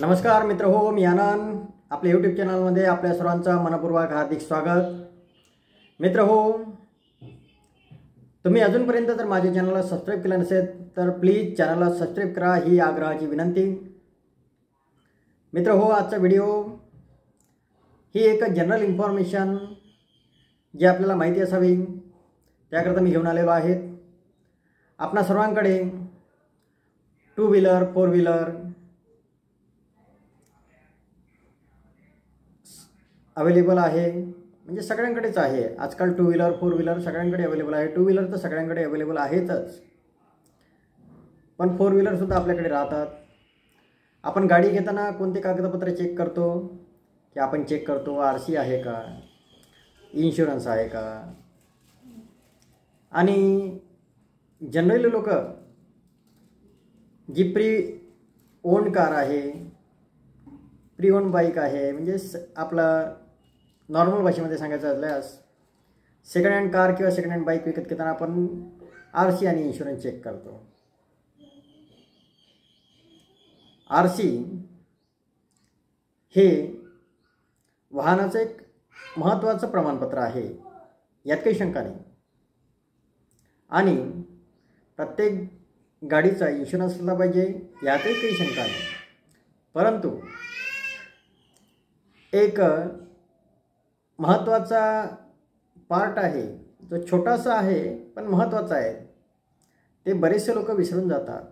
नमस्कार मित्र हो, मी आनंद आपल्या यूट्यूब चॅनलमध्ये आपल्या सर्वांचं मनपूर्वक हार्दिक स्वागत। मित्र हो, तुम्ही अजूनपर्यंत जर माझ्या चॅनलला सबस्क्राईब केलं नसेल तर प्लीज चॅनलला सबस्क्राईब करा, ही आग्रहाची विनंती। मित्र हो, आजचा व्हिडिओ ही एक जनरल इन्फॉर्मेशन जी आपल्याला माहिती असावी त्याकरता मी घेऊन आलेलो आहे। आपणा सर्वांकडे two wheeler, four wheeler available आहे, म्हणजे सगळ्यांकडेच आहे। आजकाल टू व्हीलर, फोर व्हीलर सगळ्यांकडे अवेलेबल आहे। टू व्हीलर तर सगळ्यांकडे अवेलेबल आहेतच, पण फोर व्हीलर सुद्धा आपल्याकडे राहतात। आपण गाडी घेताना कोणते कागदपत्र चेक करतो की आपण चेक करतो आरसी आहे का, इन्शुरन्स आहे का। आणि जनरली लोक जी प्री ओन कार आहे, प्री ओन बाईक आहे, म्हणजे आपला नॉर्मल भाषेमध्ये सांगायचं असल्यास सेकंड हँड कार किंवा सेकंड हँड बाईक विकत घेताना आपण आरसी आणि इन्शुरन्स चेक करतो। आरसी हे वाहनाचं एक महत्त्वाचं प्रमाणपत्र आहे, यात काही शंका नाही। आणि प्रत्येक गाडीचा इन्शुरन्स असला पाहिजे, यातही काही शंका नाही। परंतु एक महत्त्वाचा पार्ट आहे जो छोटासा आहे पण महत्त्वाचा आहे, ते बरेचसे लोक विसरून जातात।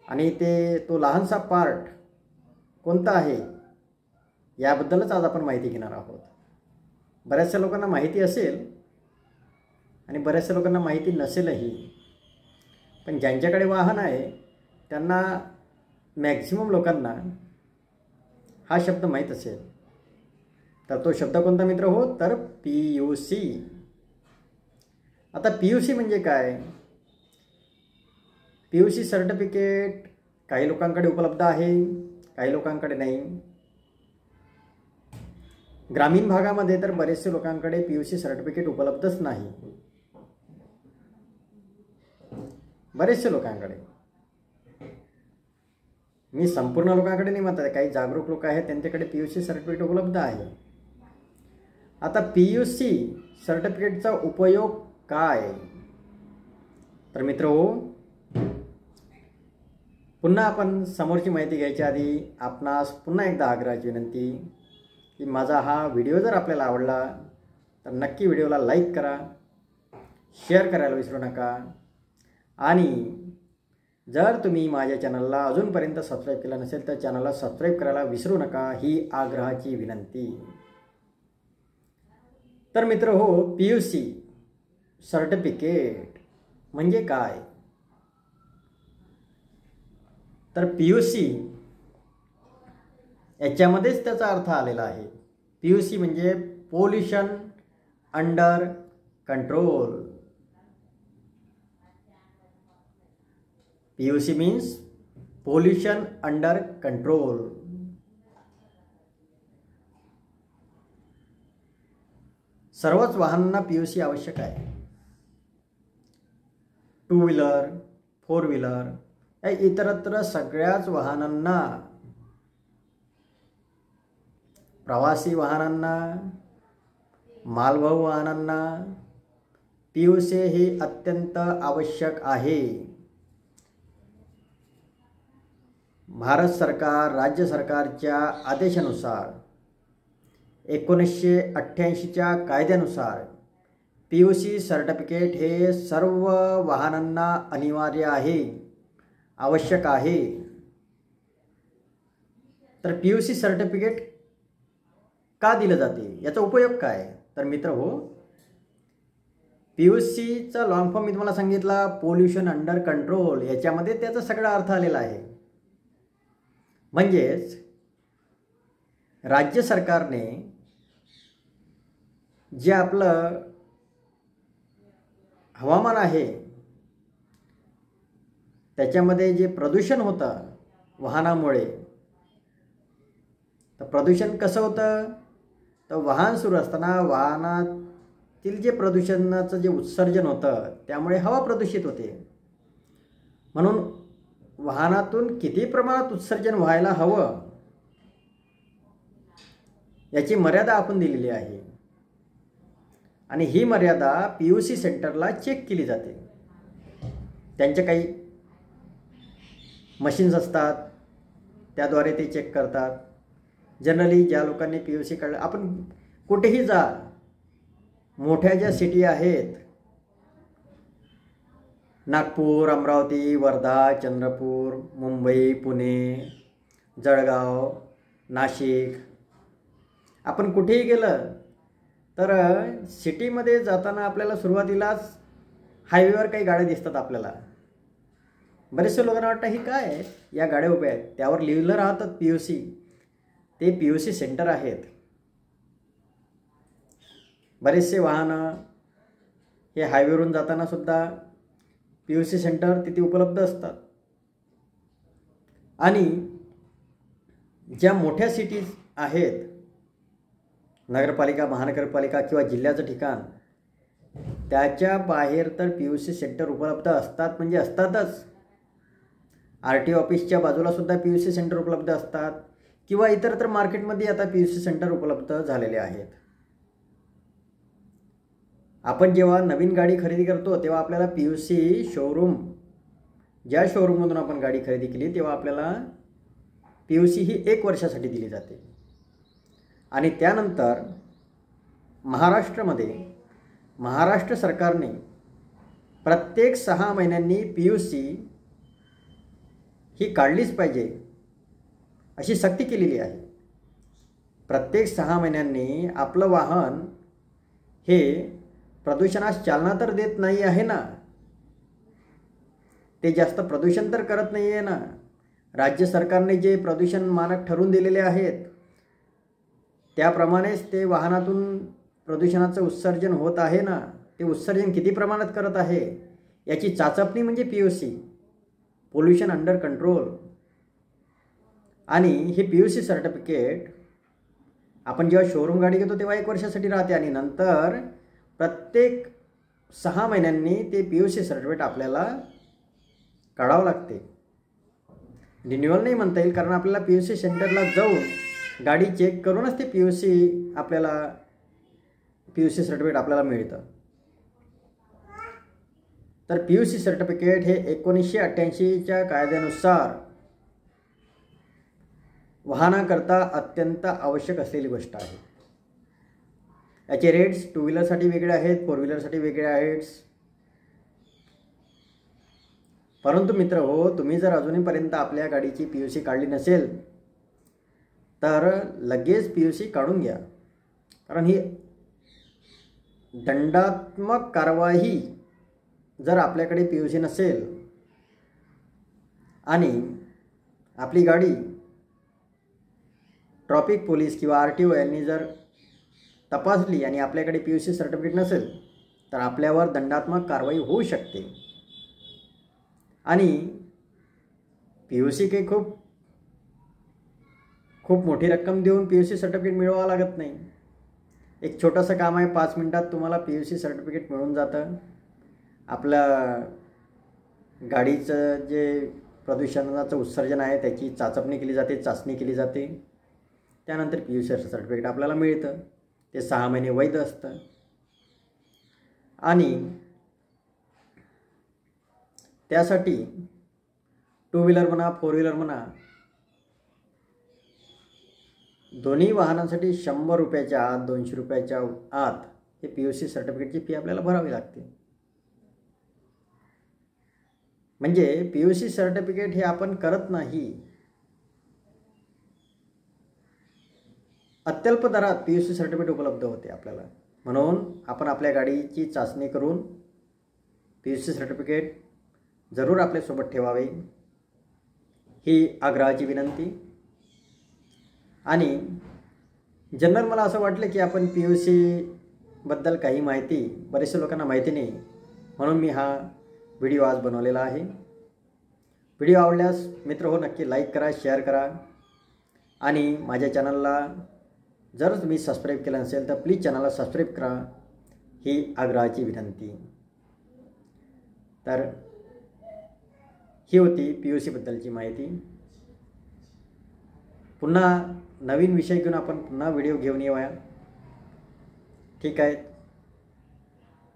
आणि तो लहानसा पार्ट कोणता आहे याबद्दलच आज आपण माहिती घेणार आहोत। बऱ्याचशा लोकांना माहिती असेल आणि बऱ्याचशा लोकांना माहिती नसेलही, पण ज्यांच्याकडे वाहन आहे त्यांना मॅक्झिमम लोकांना हा शब्द माहीत असेल। तर तो शब्द कोणता मित्र हो, तर PUC। आता PUC म्हणजे काय? PUC सर्टिफिकेट काही लोकांकडे उपलब्ध आहे, काही लोकांकडे नाही। ग्रामीण भागामध्ये तर बरेचसे लोकांकडे PUC सर्टिफिकेट उपलब्धच नाही, बरेचसे लोकांकडे। मी संपूर्ण लोकांकडे नाही म्हणत आहे, काही जागरूक लोक आहेत त्यांच्याकडे PUC सर्टिफिकेट उपलब्ध आहे। आता PUC सर्टिफिकेटचा उपयोग काय? तर मित्र हो, पुन्हा आपण समोरची माहिती घ्यायच्या आधी आपणास पुन्हा एकदा आग्रहाची विनंती की माझा हा व्हिडिओ जर आपल्याला आवडला तर नक्की व्हिडिओला लाईक करा, शेअर करायला विसरू नका। आणि जर तुम्ही माझ्या चॅनलला अजूनपर्यंत सबस्क्राईब केलं नसेल तर चॅनलला सबस्क्राईब करायला विसरू नका, ही आग्रहाची विनंती। तर मित्र हो, PUC सर्टिफिकेट म्हणजे काय? तर PUC याच्यामध्येच त्याचा अर्थ आलेला आहे। PUC म्हणजे pollution under control. PUC means pollution under control. सर्वच वाहनांना PUC आवश्यक आहे। टू व्हीलर, फोर व्हीलर या इतरत्र सगळ्याच वाहनांना, प्रवासी वाहनांना, मालवाहू वाहनांना PUC हे अत्यंत आवश्यक आहे। भारत सरकार, राज्य सरकारच्या आदेशानुसार 1988च्या कायद्यानुसार PUC सर्टिफिकेट हे सर्व वाहनांना अनिवार्य आहे, आवश्यक आहे। तर PUC सर्टिफिकेट का दिलं जाते, याचा उपयोग काय? तर मित्र हो, PUCचा लॉंग फॉर्म मी तुम्हाला सांगितला, पोल्युशन अंडर कंट्रोल। याच्यामध्ये त्याचा सगळा अर्थ आलेला आहे। म्हणजेच राज्य सरकारने जे आपलं हवामान आहे त्याच्यामध्ये जे प्रदूषण होतं वाहनामुळे, तर प्रदूषण कसं होतं, तर वाहन सुरू असताना वाहनातील जे प्रदूषणाचं जे उत्सर्जन होतं त्यामुळे हवा प्रदूषित होते। म्हणून वाहनातून किती प्रमाणात उत्सर्जन व्हायला हवं याची मर्यादा आपण दिलेली आहे आणि ही मर्यादा PUC सेंटरला चेक केली जाते. त्यांचे काही मशीन्स असतात, त्याद्वारे ते चेक करतात. जनरली ज्या लोकांनी PUC काढलं, आपण कुठेही जा, मोठ्या ज्या सिटी आहेत, नागपूर, अमरावती, वर्धा, चंद्रपूर, मुंबई, पुणे, जळगाव, नाशिक, आपण कुठेही गेलं तर सिटीमध्ये जाताना आपल्याला सुरुवातीलाच हायवेवर काही गाड्या दिसतात आपल्याला. बरेचसे लोकांना वाटतं ही काय आहे, या गाड्या उभ्या आहेत, त्यावर लिहिलं राहतात PUC. ते PUC सेंटर आहेत. बरेचसे वाहनं हे हायवेवरून जाताना सुद्धा PUC सेंटर तिथे उपलब्ध असतात. आणि ज्या मोठ्या सिटीज आहेत, नगरपालिका, महानगरपालिका किंवा जिल्ह्याचं ठिकाण, त्याच्या बाहेर तर PUC सेंटर उपलब्ध असतात, म्हणजे असतातच. RTO ऑफिसच्या बाजूला सुद्धा PUC सेंटर उपलब्ध असतात किंवा इतरत्र मार्केटमध्ये आता PUC सेंटर उपलब्ध झालेले आहेत. आपण जेव्हा नवीन गाडी खरेदी करतो तेव्हा आपल्याला PUC शोरूम, ज्या शोरूममधून आपण गाडी खरेदी केली तेव्हा आपल्याला PUC ही 1 वर्षासाठी दिली जाते. आणि त्यानंतर महाराष्ट्रामध्ये महाराष्ट्र सरकारने प्रत्येक 6 महिन्यांनी PUC ही काढलीच पाहिजे अशी सक्ती केलेली आहे. प्रत्येक 6 महिन्यांनी आपलं वाहन हे प्रदूषणास चालना तर देत नाही आहे ना, ते जास्त प्रदूषण तर करत नाही आहे ना. राज्य सरकारने जे प्रदूषण मानक ठरवून दिलेले आहेत त्याप्रमाणेच ते वाहनातून प्रदूषणाचं उत्सर्जन होत आहे ना. ते उत्सर्जन किती प्रमाणात करत आहे याची चाचपणी म्हणजे PUC, पोल्युशन अंडर कंट्रोल. आणि हे PUC सर्टिफिकेट आपण जेव्हा शोरूम गाडी घेतो तेव्हा 1 वर्षासाठी राहते आणि नंतर प्रत्येक 6 महिन्यांनी ते PUC सर्टिफिकेट आपल्याला काढावं लागते. रिन्युअल नाही म्हणता येईल, कारण आपल्याला PUC सेंटरला जाऊन गाडी चेक करूनच ते PUC सर्टिफिकेट आपल्याला मिळतं. तर PUC सर्टिफिकेट हे 1988च्या कायद्यानुसार वाहनाकरता अत्यंत आवश्यक असलेली गोष्ट आहे. याचे रेट्स 2 व्हीलरसाठी वेगळे आहेत, 4 व्हीलरसाठी वेगळे आहेत. परंतु मित्र हो, तुम्ही जर अजूनपर्यंत आपल्या गाडीची PUC काढली नसेल तर लगेच PUC काढून घ्या, कारण ही दंडात्मक कारवाई जर आपल्याकडे PUC नसेल आणि आपली गाडी ट्रॅफिक पोलीस किंवा RTO यांनी जर तपासली आणि आपल्याकडे PUC सर्टिफिकेट नसेल तर आपल्यावर दंडात्मक कारवाई होऊ शकते. आणि PUC काही खूप मोठी रक्कम देऊन PUC सर्टिफिकेट मिळवावं लागत नाही. एक छोटंसं काम आहे, 5 मिनिटात तुम्हाला PUC सर्टिफिकेट मिळून जातं. आपल्या गाडीचं जे प्रदूषणाचं उत्सर्जन आहे त्याची चाचपणी केली जाते, चाचणी केली जाते. त्यानंतर PUC सर्टिफिकेट आपल्याला मिळतं. ते 6 महिने वैध असतं. आणि त्यासाठी 2 व्हीलर म्हणा, 4 व्हीलर म्हणा, दोन्ही वाहनांसाठी 100 रुपयाच्या आत, 200 रुपयाच्या आत हे PUC सर्टिफिकेटची फी आपल्याला भरावी लागते. म्हणजे PUC सर्टिफिकेट हे आपण करत नाही. अत्यल्प दरात PUC सर्टिफिकेट उपलब्ध होते आपल्याला. म्हणून आपण आपल्या गाडीची चाचणी करून PUC सर्टिफिकेट जरूर आपल्यासोबत ठेवावे ही आग्रहाची विनंती. आणि जनरल मला असं वाटलं की आपण PUC बद्दल काही माहिती बरेचशा लोकांना माहिती नाही, म्हणून मी हा व्हिडिओ आज बनवलेला आहे. व्हिडिओ आवडल्यास मित्र हो नक्की लाईक करा, शेअर करा आणि माझ्या चॅनलला जर तुम्ही सबस्क्राईब केलं नसेल तर प्लीज चॅनलला सबस्क्राईब करा ही आग्रहाची विनंती. तर ही होती PUC बद्दलची माहिती. पुन्हा नवीन विषय घेऊन आपण पुन्हा व्हिडिओ घेऊन येऊया. ठीक आहे.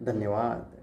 धन्यवाद.